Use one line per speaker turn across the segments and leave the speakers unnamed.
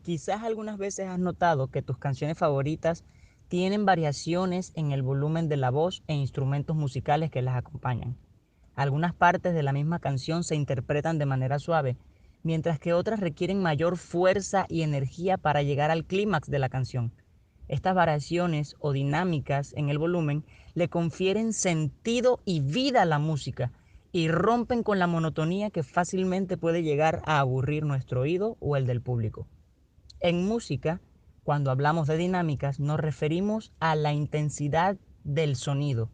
Quizás algunas veces has notado que tus canciones favoritas tienen variaciones en el volumen de la voz e instrumentos musicales que las acompañan. Algunas partes de la misma canción se interpretan de manera suave, mientras que otras requieren mayor fuerza y energía para llegar al clímax de la canción. Estas variaciones o dinámicas en el volumen le confieren sentido y vida a la música y rompen con la monotonía que fácilmente puede llegar a aburrir nuestro oído o el del público. En música, cuando hablamos de dinámicas, nos referimos a la intensidad del sonido,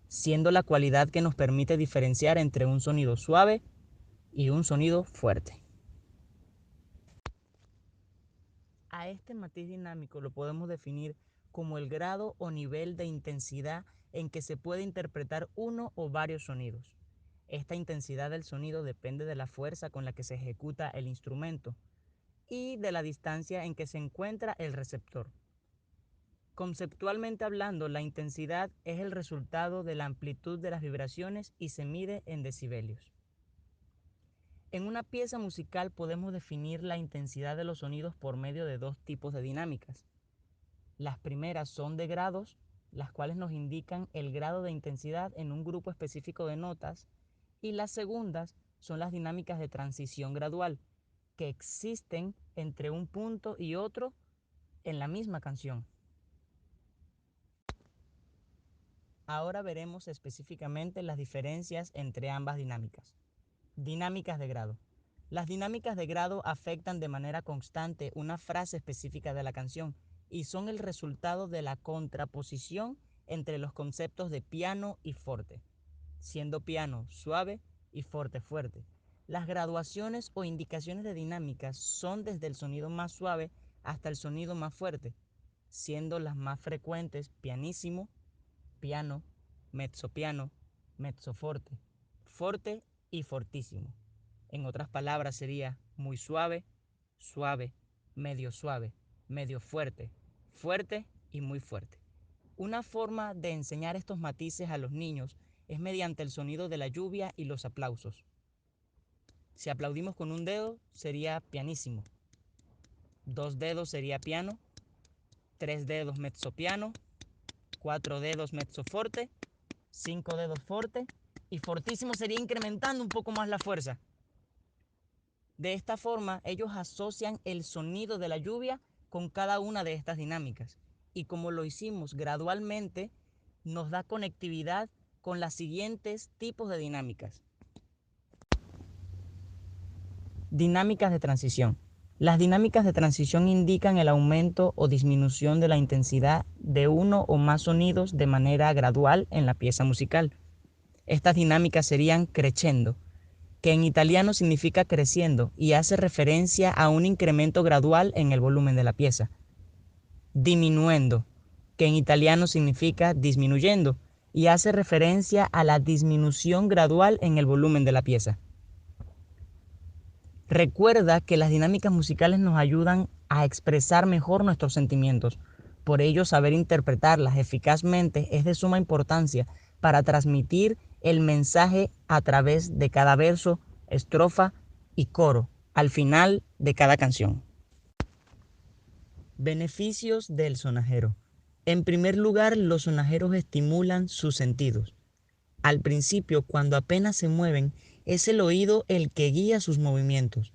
siendo la cualidad que nos permite diferenciar entre un sonido suave y un sonido fuerte. A este matiz dinámico lo podemos definir como el grado o nivel de intensidad en que se puede interpretar uno o varios sonidos. Esta intensidad del sonido depende de la fuerza con la que se ejecuta el instrumento y de la distancia en que se encuentra el receptor. Conceptualmente hablando, la intensidad es el resultado de la amplitud de las vibraciones y se mide en decibelios. En una pieza musical podemos definir la intensidad de los sonidos por medio de dos tipos de dinámicas. Las primeras son de grados, las cuales nos indican el grado de intensidad en un grupo específico de notas, y las segundas son las dinámicas de transición gradual, que existen entre un punto y otro en la misma canción. Ahora veremos específicamente las diferencias entre ambas dinámicas. Dinámicas de grado. Las dinámicas de grado afectan de manera constante una frase específica de la canción y son el resultado de la contraposición entre los conceptos de piano y forte, siendo piano suave y forte fuerte. Las graduaciones o indicaciones de dinámicas son desde el sonido más suave hasta el sonido más fuerte, siendo las más frecuentes pianissimo, piano, mezzopiano, mezzoforte, forte y fortísimo. En otras palabras sería muy suave, suave, medio fuerte, fuerte y muy fuerte. Una forma de enseñar estos matices a los niños es mediante el sonido de la lluvia y los aplausos. Si aplaudimos con un dedo sería pianísimo, dos dedos sería piano, tres dedos mezzopiano, cuatro dedos mezzoforte, cinco dedos forte y fortísimo sería incrementando un poco más la fuerza. De esta forma, ellos asocian el sonido de la lluvia con cada una de estas dinámicas. Y como lo hicimos gradualmente, nos da conectividad con los siguientes tipos de dinámicas. Dinámicas de transición. Las dinámicas de transición indican el aumento o disminución de la intensidad de uno o más sonidos de manera gradual en la pieza musical. Estas dinámicas serían crescendo, que en italiano significa creciendo y hace referencia a un incremento gradual en el volumen de la pieza. Diminuendo, que en italiano significa disminuyendo y hace referencia a la disminución gradual en el volumen de la pieza. Recuerda que las dinámicas musicales nos ayudan a expresar mejor nuestros sentimientos. Por ello, saber interpretarlas eficazmente es de suma importancia para transmitir el mensaje a través de cada verso, estrofa y coro al final de cada canción. Beneficios del sonajero. En primer lugar, los sonajeros estimulan sus sentidos. Al principio, cuando apenas se mueven, es el oído el que guía sus movimientos.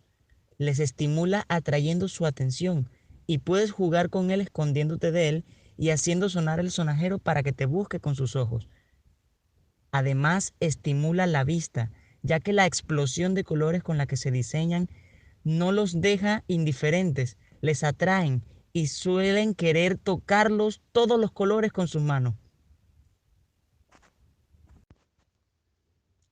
Les estimula atrayendo su atención y puedes jugar con él escondiéndote de él y haciendo sonar el sonajero para que te busque con sus ojos. Además, estimula la vista, ya que la explosión de colores con la que se diseñan no los deja indiferentes, les atraen y suelen querer tocarlos todos los colores con sus manos.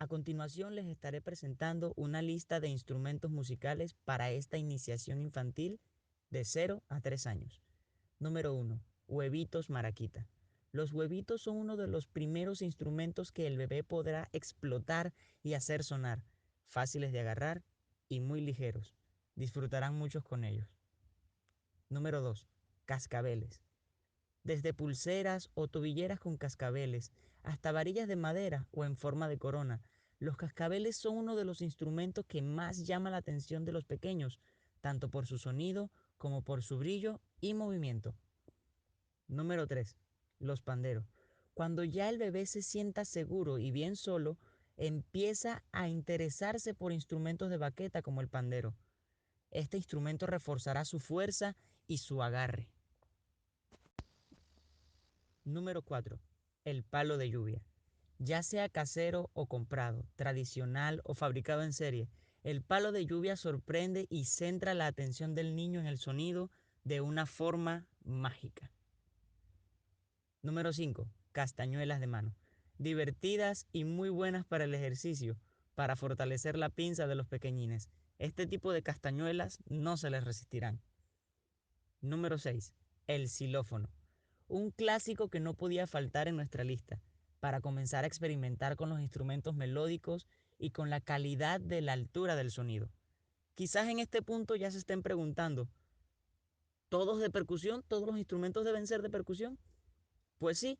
A continuación les estaré presentando una lista de instrumentos musicales para esta iniciación infantil de 0 a 3 años. Número 1. Huevitos maraquita. Los huevitos son uno de los primeros instrumentos que el bebé podrá explotar y hacer sonar, fáciles de agarrar y muy ligeros. Disfrutarán muchos con ellos. Número 2. Cascabeles. Desde pulseras o tobilleras con cascabeles hasta varillas de madera o en forma de corona, los cascabeles son uno de los instrumentos que más llama la atención de los pequeños, tanto por su sonido como por su brillo y movimiento. Número 3. Los panderos. Cuando ya el bebé se sienta seguro y bien solo, empieza a interesarse por instrumentos de baqueta como el pandero. Este instrumento reforzará su fuerza y su agarre. Número 4. El palo de lluvia. Ya sea casero o comprado, tradicional o fabricado en serie, el palo de lluvia sorprende y centra la atención del niño en el sonido de una forma mágica. Número 5. Castañuelas de mano. Divertidas y muy buenas para el ejercicio, para fortalecer la pinza de los pequeñines. Este tipo de castañuelas no se les resistirán. Número 6. El xilófono. Un clásico que no podía faltar en nuestra lista, para comenzar a experimentar con los instrumentos melódicos y con la calidad de la altura del sonido. Quizás en este punto ya se estén preguntando, ¿todos de percusión? ¿Todos los instrumentos deben ser de percusión? Pues sí,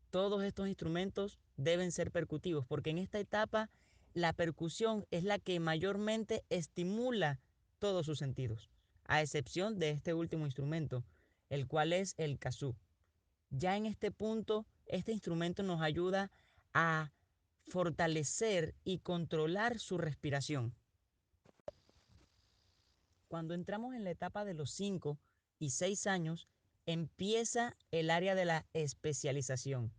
todos estos instrumentos deben ser percutivos, porque en esta etapa la percusión es la que mayormente estimula todos sus sentidos, a excepción de este último instrumento, el cual es el kazoo. Ya en este punto, este instrumento nos ayuda a fortalecer y controlar su respiración. Cuando entramos en la etapa de los 5 y 6 años, empieza el área de la especialización.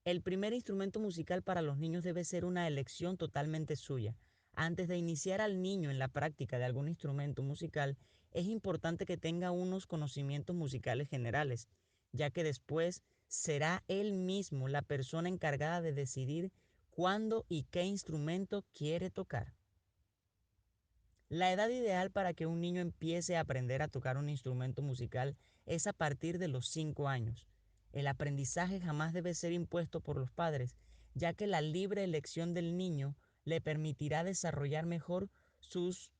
El primer instrumento musical para los niños debe ser una elección totalmente suya. Antes de iniciar al niño en la práctica de algún instrumento musical, es importante que tenga unos conocimientos musicales generales, ya que después será él mismo la persona encargada de decidir cuándo y qué instrumento quiere tocar. La edad ideal para que un niño empiece a aprender a tocar un instrumento musical es a partir de los 5 años. El aprendizaje jamás debe ser impuesto por los padres, ya que la libre elección del niño le permitirá desarrollar mejor sus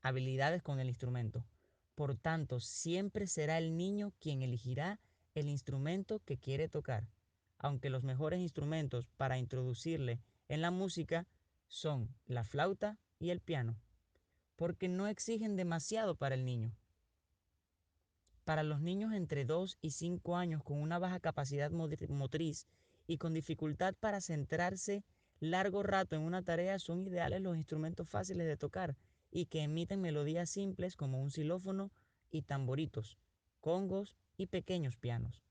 habilidades con el instrumento. Por tanto, siempre será el niño quien elegirá el instrumento que quiere tocar, aunque los mejores instrumentos para introducirle en la música son la flauta y el piano, porque no exigen demasiado para el niño. Para los niños entre 2 y 5 años con una baja capacidad motriz y con dificultad para centrarse largo rato en una tarea, son ideales los instrumentos fáciles de tocar y que emiten melodías simples como un xilófono y tamboritos, congos y pequeños pianos.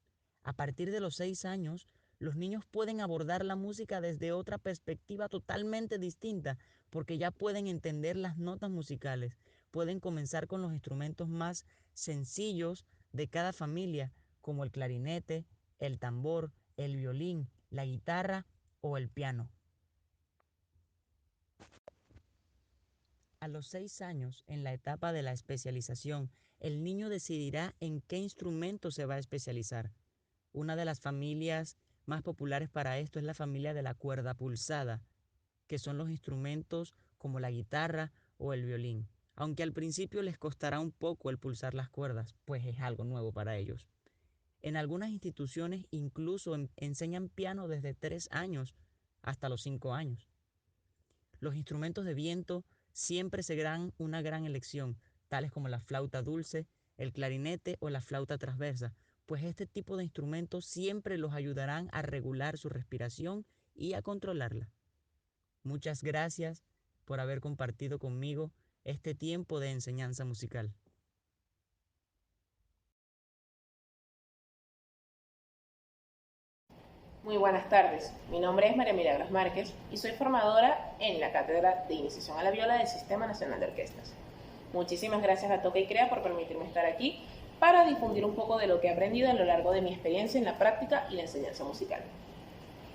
A partir de los 6 años, los niños pueden abordar la música desde otra perspectiva totalmente distinta, porque ya pueden entender las notas musicales, pueden comenzar con los instrumentos más sencillos de cada familia, como el clarinete, el tambor, el violín, la guitarra o el piano. A los 6 años, en la etapa de la especialización, el niño decidirá en qué instrumento se va a especializar. Una de las familias más populares para esto es la familia de la cuerda pulsada, que son los instrumentos como la guitarra o el violín, aunque al principio les costará un poco el pulsar las cuerdas, pues es algo nuevo para ellos. En algunas instituciones incluso enseñan piano desde 3 años hasta los 5 años. Los instrumentos de viento siempre serán una gran elección, tales como la flauta dulce, el clarinete o la flauta transversa, pues este tipo de instrumentos siempre los ayudarán a regular su respiración y a controlarla. Muchas gracias por haber compartido conmigo este tiempo de enseñanza musical.
Muy buenas tardes, mi nombre es María Milagros Márquez y soy formadora en la Cátedra de Iniciación a la Viola del Sistema Nacional de Orquestas. Muchísimas gracias a Toca y Crea por permitirme estar aquí para difundir un poco de lo que he aprendido a lo largo de mi experiencia en la práctica y la enseñanza musical.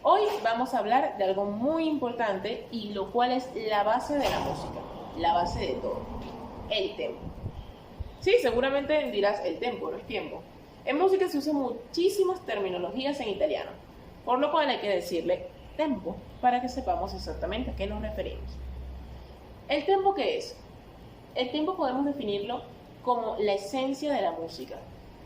Hoy vamos a hablar de algo muy importante y lo cual es la base de la música, la base de todo, el tempo. Sí, seguramente dirás el tempo, no es tiempo. En música se usan muchísimas terminologías en italiano, por lo cual hay que decirle tempo para que sepamos exactamente a qué nos referimos. ¿El tempo qué es? El tempo podemos definirlo como la esencia de la música,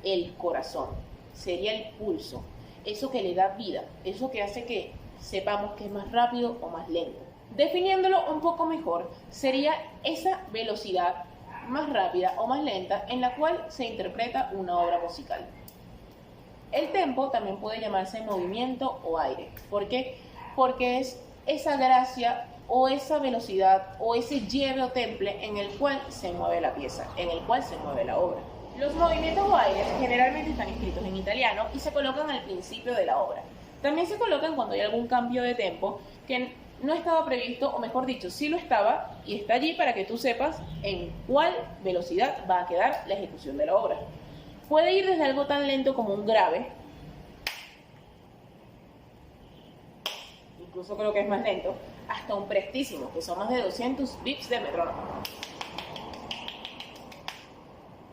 el corazón, sería el pulso, eso que le da vida, eso que hace que sepamos que es más rápido o más lento. Definiéndolo un poco mejor, sería esa velocidad más rápida o más lenta en la cual se interpreta una obra musical. El tempo también puede llamarse movimiento o aire. ¿Por qué? Porque es esa gracia o esa velocidad o ese lleve o temple en el cual se mueve la pieza, en el cual se mueve la obra. Los movimientos o aires generalmente están escritos en italiano y se colocan al principio de la obra. También se colocan cuando hay algún cambio de tempo que no estaba previsto, o mejor dicho, sí lo estaba y está allí para que tú sepas en cuál velocidad va a quedar la ejecución de la obra. Puede ir desde algo tan lento como un grave, incluso creo que es más lento, hasta un prestísimo, que son más de 200 bps de metrónomo.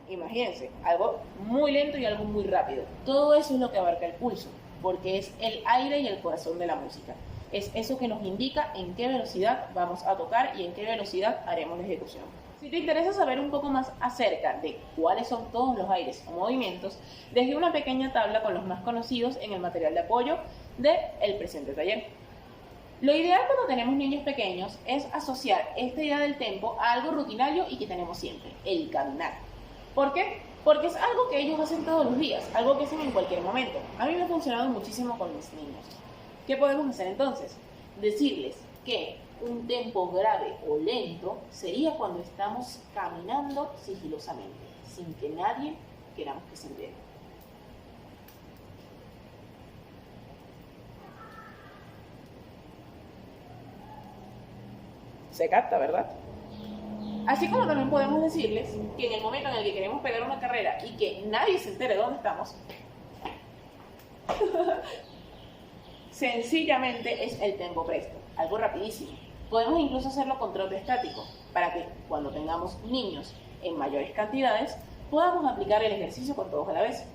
Imagínense, algo muy lento y algo muy rápido. Todo eso es lo que abarca el pulso, porque es el aire y el corazón de la música. Es eso que nos indica en qué velocidad vamos a tocar y en qué velocidad haremos la ejecución. Si te interesa saber un poco más acerca de cuáles son todos los aires o movimientos, dejé una pequeña tabla con los más conocidos en el material de apoyo del presente taller. Lo ideal cuando tenemos niños pequeños es asociar esta idea del tempo a algo rutinario y que tenemos siempre, el caminar. ¿Por qué? Porque es algo que ellos hacen todos los días, algo que hacen en cualquier momento. A mí me ha funcionado muchísimo con mis niños. ¿Qué podemos hacer entonces? Decirles que un tempo grave o lento sería cuando estamos caminando sigilosamente, sin que nadie queramos que se entere. Se capta, ¿verdad? Así como también podemos decirles que en el momento en el que queremos pegar una carrera y que nadie se entere de dónde estamos, sencillamente es el tempo presto, algo rapidísimo. Podemos incluso hacerlo con trote estático, para que cuando tengamos niños en mayores cantidades, podamos aplicar el ejercicio con todos a la vez.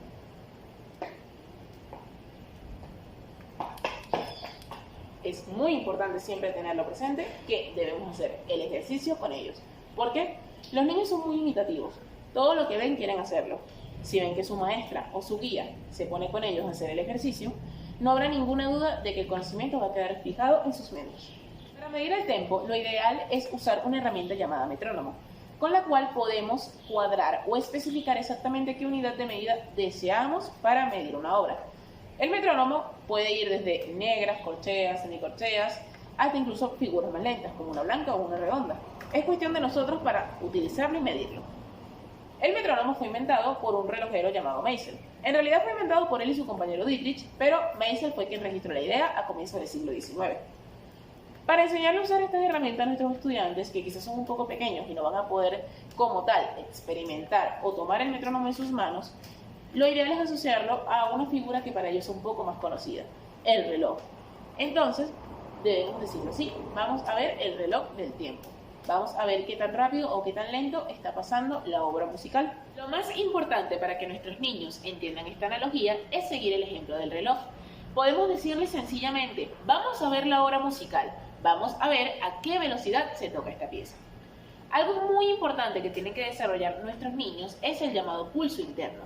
Es muy importante siempre tenerlo presente que debemos hacer el ejercicio con ellos. ¿Por qué? Los niños son muy imitativos. Todo lo que ven quieren hacerlo. Si ven que su maestra o su guía se pone con ellos a hacer el ejercicio, no habrá ninguna duda de que el conocimiento va a quedar fijado en sus mentes. Para medir el tempo, lo ideal es usar una herramienta llamada metrónomo, con la cual podemos cuadrar o especificar exactamente qué unidad de medida deseamos para medir una obra. El metrónomo puede ir desde negras, corcheas, semicorcheas, hasta incluso figuras más lentas, como una blanca o una redonda. Es cuestión de nosotros para utilizarlo y medirlo. El metrónomo fue inventado por un relojero llamado Meissel. En realidad fue inventado por él y su compañero Dietrich, pero Meissel fue quien registró la idea a comienzos del siglo XIX. Para enseñarle a usar estas herramientas a nuestros estudiantes, que quizás son un poco pequeños y no van a poder, como tal, experimentar o tomar el metrónomo en sus manos, lo ideal es asociarlo a una figura que para ellos es un poco más conocida, el reloj. Entonces, debemos decirlo así, vamos a ver el reloj del tiempo. Vamos a ver qué tan rápido o qué tan lento está pasando la obra musical. Lo más importante para que nuestros niños entiendan esta analogía es seguir el ejemplo del reloj. Podemos decirles sencillamente, vamos a ver la obra musical, vamos a ver a qué velocidad se toca esta pieza. Algo muy importante que tienen que desarrollar nuestros niños es el llamado pulso interno,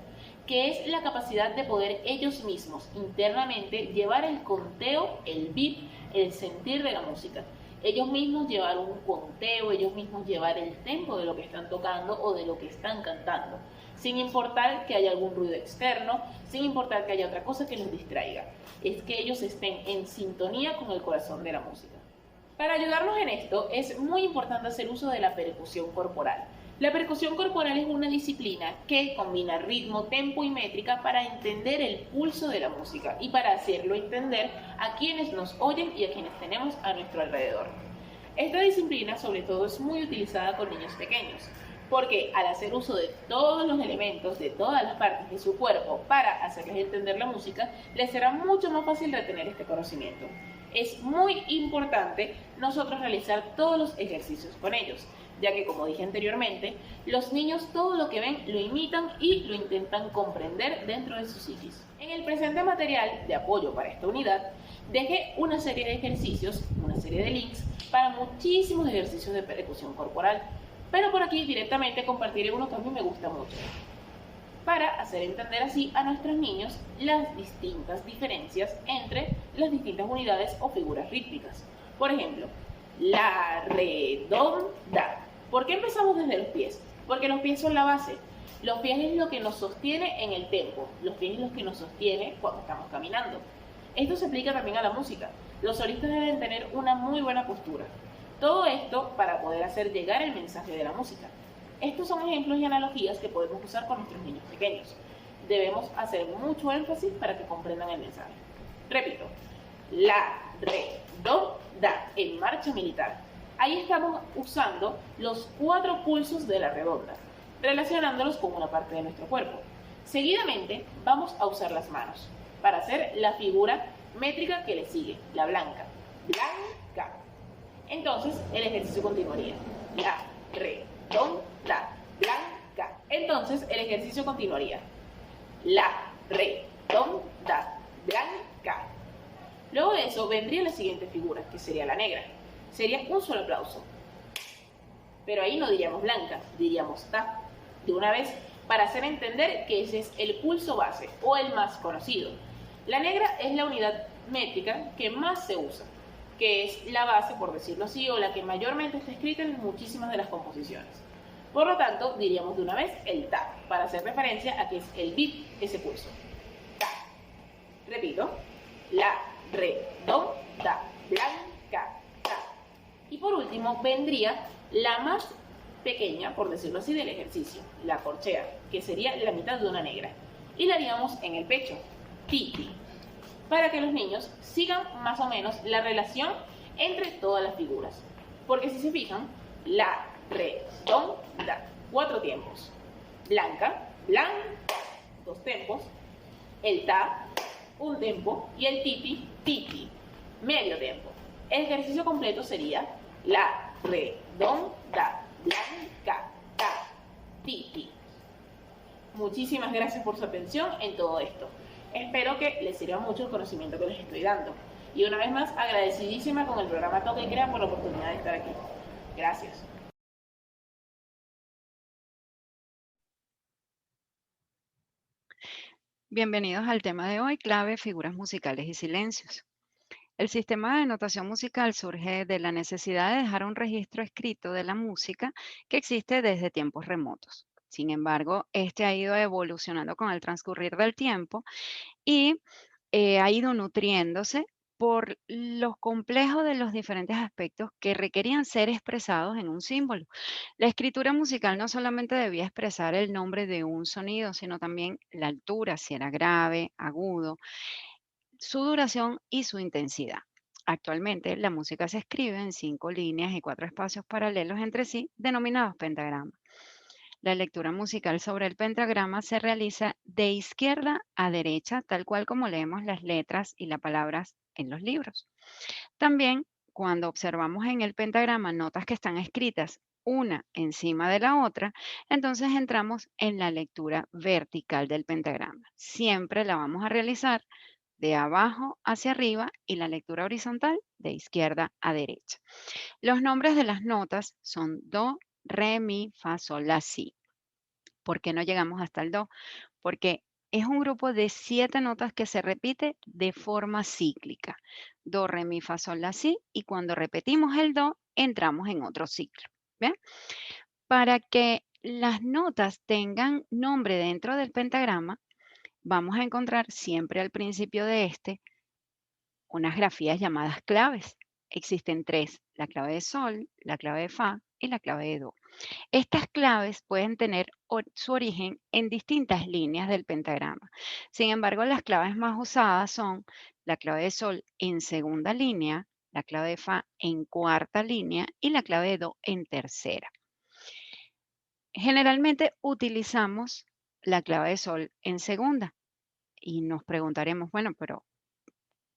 que es la capacidad de poder ellos mismos internamente llevar el conteo, el beat, el sentir de la música. Ellos mismos llevar un conteo, ellos mismos llevar el tempo de lo que están tocando o de lo que están cantando, sin importar que haya algún ruido externo, sin importar que haya otra cosa que los distraiga. Es que ellos estén en sintonía con el corazón de la música. Para ayudarnos en esto, es muy importante hacer uso de la percusión corporal. La percusión corporal es una disciplina que combina ritmo, tempo y métrica para entender el pulso de la música y para hacerlo entender a quienes nos oyen y a quienes tenemos a nuestro alrededor. Esta disciplina sobre todo es muy utilizada con niños pequeños, porque al hacer uso de todos los elementos, de todas las partes de su cuerpo para hacerles entender la música, les será mucho más fácil retener este conocimiento. Es muy importante nosotros realizar todos los ejercicios con ellos, ya que, como dije anteriormente, los niños todo lo que ven lo imitan y lo intentan comprender dentro de su psiquis. En el presente material de apoyo para esta unidad, dejé una serie de ejercicios, una serie de links para muchísimos ejercicios de percusión corporal, pero por aquí directamente compartiré uno que a mí me gusta mucho, para hacer entender así a nuestros niños las distintas diferencias entre las distintas unidades o figuras rítmicas. Por ejemplo, la redonda. ¿Por qué empezamos desde los pies? Porque los pies son la base. Los pies es lo que nos sostiene en el tempo. Los pies es lo que nos sostiene cuando estamos caminando. Esto se aplica también a la música. Los solistas deben tener una muy buena postura. Todo esto para poder hacer llegar el mensaje de la música. Estos son ejemplos y analogías que podemos usar con nuestros niños pequeños. Debemos hacer mucho énfasis para que comprendan el mensaje. Repito, la, re, do, da, en marcha militar. Ahí estamos usando los 4 pulsos de la redonda, relacionándolos con una parte de nuestro cuerpo. Seguidamente vamos a usar las manos para hacer la figura métrica que le sigue, la blanca. Blanca. Entonces el ejercicio continuaría. La, re, do, da, blanca. Entonces el ejercicio continuaría. La, re, do, da, blanca. Luego de eso vendría la siguiente figura, que sería la negra. Sería un solo aplauso. Pero ahí no diríamos blanca, diríamos ta. De una vez, para hacer entender que ese es el pulso base o el más conocido. La negra es la unidad métrica que más se usa, que es la base, por decirlo así, o la que mayormente está escrita en muchísimas de las composiciones. Por lo tanto, diríamos de una vez el ta, para hacer referencia a que es el beat, ese pulso. Ta. Repito. La, re, do, da, blanca, ta. Y por último vendría la más pequeña, por decirlo así, del ejercicio, la corchea, que sería la mitad de una negra. Y la haríamos en el pecho, ti, ti, para que los niños sigan más o menos la relación entre todas las figuras. Porque si se fijan, la, re, do, da, 4 tiempos. Blanca, blanca, 2 tempos. El ta, 1 tempo. Y el titi, titi, medio tempo. El ejercicio completo sería la, re, do, da, blanca, ta, titi. Muchísimas gracias por su atención en todo esto. Espero que les sirva mucho el conocimiento que les estoy dando. Y una vez más, agradecidísima con el programa Toca y Crea por la oportunidad de estar aquí. Gracias.
Bienvenidos al tema de hoy, clave, figuras musicales y silencios. El sistema de notación musical surge de la necesidad de dejar un registro escrito de la música que existe desde tiempos remotos. Sin embargo, este ha ido evolucionando con el transcurrir del tiempo y ha ido nutriéndose por los complejos de los diferentes aspectos que requerían ser expresados en un símbolo. La escritura musical no solamente debía expresar el nombre de un sonido, sino también la altura, si era grave, agudo, su duración y su intensidad. Actualmente, la música se escribe en 5 líneas y 4 espacios paralelos entre sí, denominados pentagramas. La lectura musical sobre el pentagrama se realiza de izquierda a derecha, tal cual como leemos las letras y las palabras en los libros. También, cuando observamos en el pentagrama notas que están escritas una encima de la otra, entonces entramos en la lectura vertical del pentagrama. Siempre la vamos a realizar de abajo hacia arriba y la lectura horizontal de izquierda a derecha. Los nombres de las notas son do, re, mi, fa, sol, la, si. ¿Por qué no llegamos hasta el do? Porque es un grupo de 7 notas que se repite de forma cíclica. Do, re, mi, fa, sol, la, si. Y cuando repetimos el do, entramos en otro ciclo. ¿Bien? Para que las notas tengan nombre dentro del pentagrama, vamos a encontrar siempre al principio de este unas grafías llamadas claves. Existen 3, la clave de sol, la clave de fa y la clave de do. Estas claves pueden tener su origen en distintas líneas del pentagrama. Sin embargo, las claves más usadas son la clave de sol en segunda línea, la clave de fa en cuarta línea y la clave de do en tercera. Generalmente utilizamos la clave de sol en segunda y nos preguntaremos, bueno, pero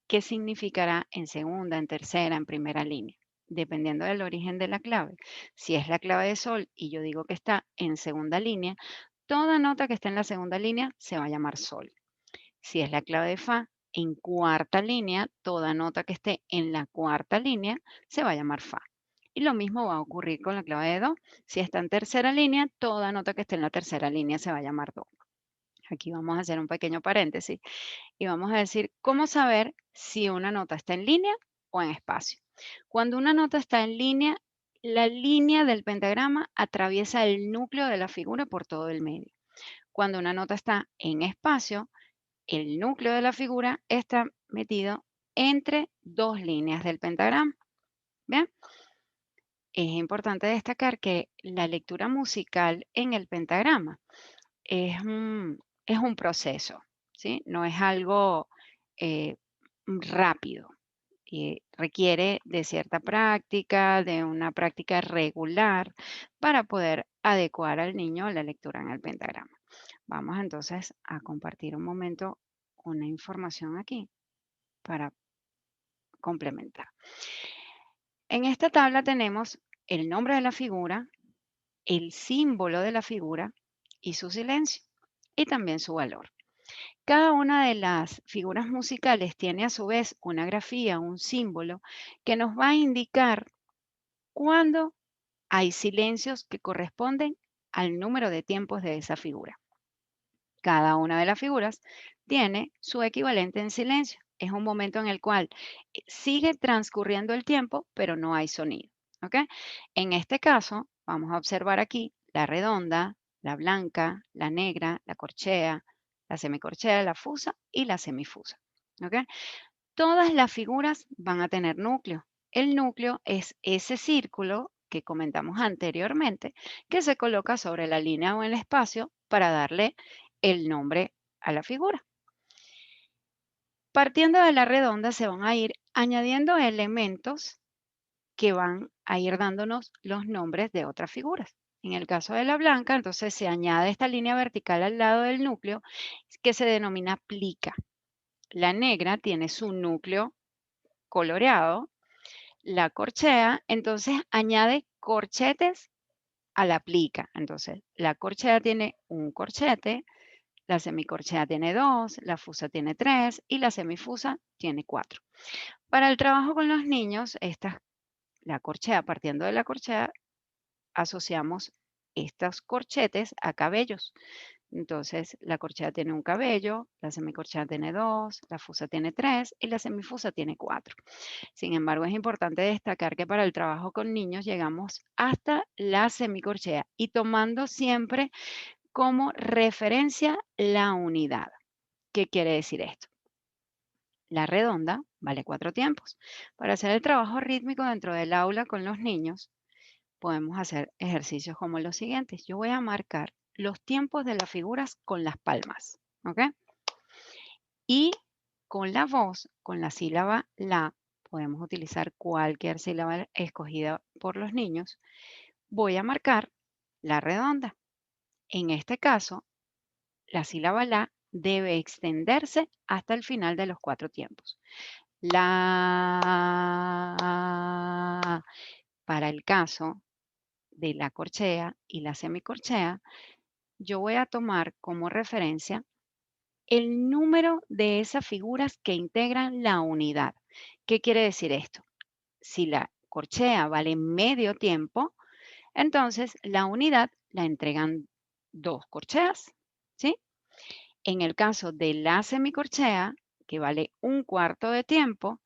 ¿qué significará en segunda, en tercera, en primera línea? Dependiendo del origen de la clave. Si es la clave de sol y yo digo que está en segunda línea, toda nota que esté en la segunda línea se va a llamar sol. Si es la clave de fa, en cuarta línea, toda nota que esté en la cuarta línea se va a llamar fa. Y lo mismo va a ocurrir con la clave de do. Si está en tercera línea, toda nota que esté en la tercera línea se va a llamar do. Aquí vamos a hacer un pequeño paréntesis y vamos a decir cómo saber si una nota está en línea o en espacio. Cuando una nota está en línea, La línea del pentagrama atraviesa el núcleo de la figura por todo el medio. Cuando una nota está en espacio, el núcleo de la figura está metido entre dos líneas del pentagrama. ¿Bien? Es importante destacar que la lectura musical en el pentagrama es un proceso, ¿sí? No es algo eh, rápido. Requiere de cierta práctica, de una práctica regular para poder adecuar al niño a la lectura en el pentagrama. Vamos entonces a compartir un momento una información aquí para complementar. En esta tabla tenemos el nombre de la figura, el símbolo de la figura y su silencio, y también su valor. Cada una de las figuras musicales tiene a su vez una grafía, un símbolo, que nos va a indicar cuándo hay silencios que corresponden al número de tiempos de esa figura. Cada una de las figuras tiene su equivalente en silencio. Es un momento en el cual sigue transcurriendo el tiempo, pero no hay sonido. ¿Ok? En este caso, vamos a observar aquí la redonda, la blanca, la negra, la corchea, la semicorchea, la fusa y la semifusa. ¿Ok? Todas las figuras van a tener núcleo. El núcleo es ese círculo que comentamos anteriormente, que se coloca sobre la línea o el espacio para darle el nombre a la figura. Partiendo de la redonda se van a ir añadiendo elementos que van a ir dándonos los nombres de otras figuras. En el caso de la blanca, entonces se añade esta línea vertical al lado del núcleo que se denomina plica. La negra tiene su núcleo coloreado. La corchea, entonces añade corchetes a la plica. Entonces, la corchea tiene un corchete, la semicorchea tiene dos, la fusa tiene tres y la semifusa tiene cuatro. Para el trabajo con los niños, la corchea, partiendo de la corchea, asociamos estos corchetes a cabellos. Entonces, la corchea tiene un cabello, la semicorchea tiene dos, la fusa tiene tres y la semifusa tiene cuatro. Sin embargo, es importante destacar que para el trabajo con niños llegamos hasta la semicorchea y tomando siempre como referencia la unidad. ¿Qué quiere decir esto? La redonda vale 4 tiempos. Para hacer el trabajo rítmico dentro del aula con los niños, podemos hacer ejercicios como los siguientes. Yo voy a marcar los tiempos de las figuras con las palmas, ¿ok? Y con la voz, con la sílaba la, podemos utilizar cualquier sílaba escogida por los niños. Voy a marcar la redonda. En este caso, la sílaba la debe extenderse hasta el final de los 4 tiempos. La, para el caso de la corchea y la semicorchea, yo voy a tomar como referencia el número de esas figuras que integran la unidad. ¿Qué quiere decir esto? Si la corchea vale medio tiempo, entonces la unidad la entregan dos corcheas, ¿sí? En el caso de la semicorchea, que vale un cuarto de tiempo,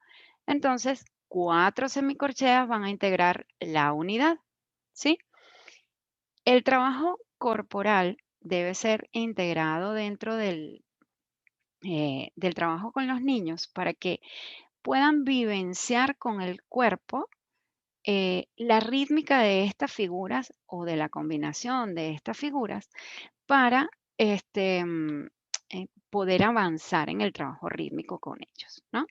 entonces 4 semicorcheas van a integrar la unidad, ¿sí? El trabajo corporal debe ser integrado dentro del trabajo con los niños para que puedan vivenciar con el cuerpo la rítmica de estas figuras o de la combinación de estas figuras para poder avanzar en el trabajo rítmico con ellos, ¿no?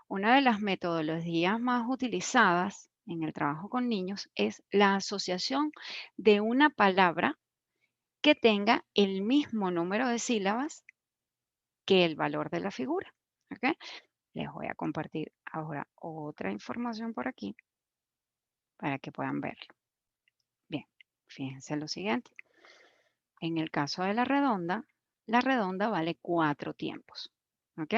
Una de las metodologías más utilizadas en el trabajo con niños es la asociación de una palabra que tenga el mismo número de sílabas que el valor de la figura. ¿Ok? Les voy a compartir ahora otra información por aquí para que puedan verlo. Bien, fíjense lo siguiente. En el caso de la redonda vale 4 tiempos. ¿Ok?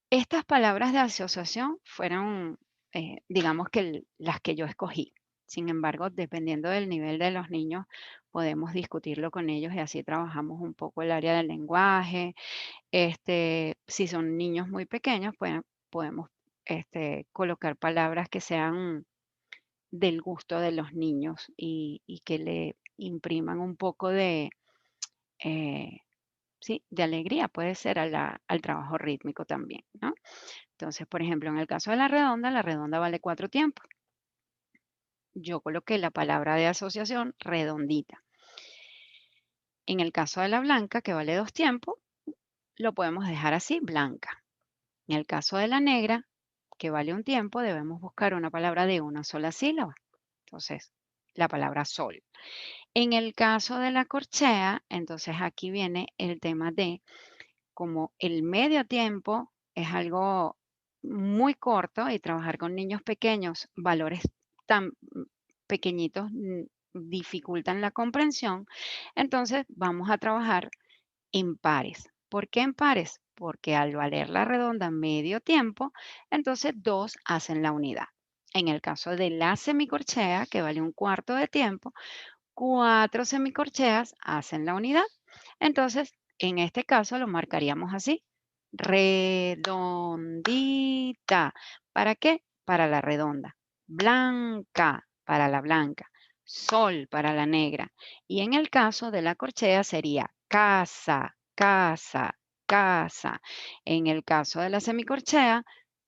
Estas palabras de asociación fueron, digamos que las que yo escogí. Sin embargo, dependiendo del nivel de los niños, podemos discutirlo con ellos y así trabajamos un poco el área del lenguaje. Si son niños muy pequeños, pues podemos colocar palabras que sean del gusto de los niños y que le impriman un poco de, eh, sí, de alegría, puede ser al trabajo rítmico también, ¿no? Entonces, por ejemplo, en el caso de la redonda vale 4 tiempos. Yo coloqué la palabra de asociación redondita. En el caso de la blanca, que vale 2 tiempos, lo podemos dejar así, blanca. En el caso de la negra, que vale un tiempo, debemos buscar una palabra de una sola sílaba. Entonces, la palabra sol. En el caso de la corchea, entonces aquí viene el tema de como el medio tiempo es algo muy corto y trabajar con niños pequeños, valores tan pequeñitos dificultan la comprensión, entonces vamos a trabajar en pares. ¿Por qué en pares? Porque al valer la redonda medio tiempo, entonces dos hacen la unidad. En el caso de la semicorchea, que vale un cuarto de tiempo, 4 semicorcheas hacen la unidad. Entonces, en este caso lo marcaríamos así, redondita. ¿Para qué? Para la redonda. Blanca, para la blanca. Sol, para la negra. Y en el caso de la corchea sería casa, casa, casa. En el caso de la semicorchea,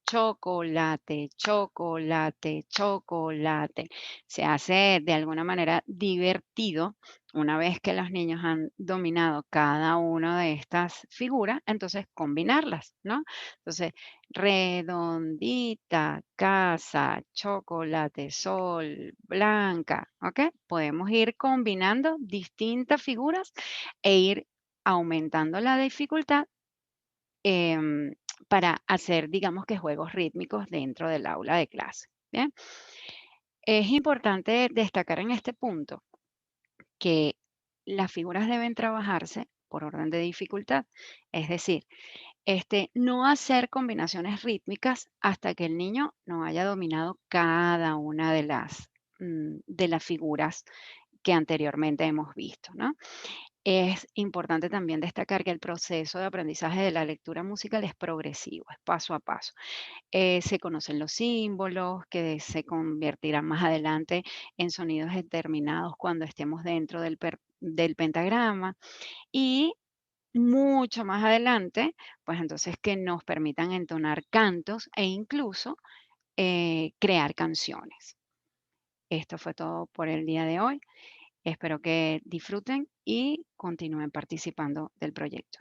chocolate, chocolate, chocolate. Se hace de alguna manera divertido una vez que los niños han dominado cada una de estas figuras, entonces combinarlas, ¿no? Entonces, redondita, casa, chocolate, sol, blanca, ¿ok? Podemos ir combinando distintas figuras e ir aumentando la dificultad em, para hacer, digamos que juegos rítmicos dentro del aula de clase. Bien, es importante destacar en este punto que las figuras deben trabajarse por orden de dificultad, es decir, no hacer combinaciones rítmicas hasta que el niño no haya dominado cada una de las figuras que anteriormente hemos visto, ¿no? Es importante también destacar que el proceso de aprendizaje de la lectura musical es progresivo, es paso a paso. Se conocen los símbolos que se convertirán más adelante en sonidos determinados cuando estemos dentro del pentagrama y mucho más adelante, pues entonces que nos permitan entonar cantos e incluso crear canciones. Esto fue todo por el día de hoy. Espero que disfruten y continúen participando del proyecto.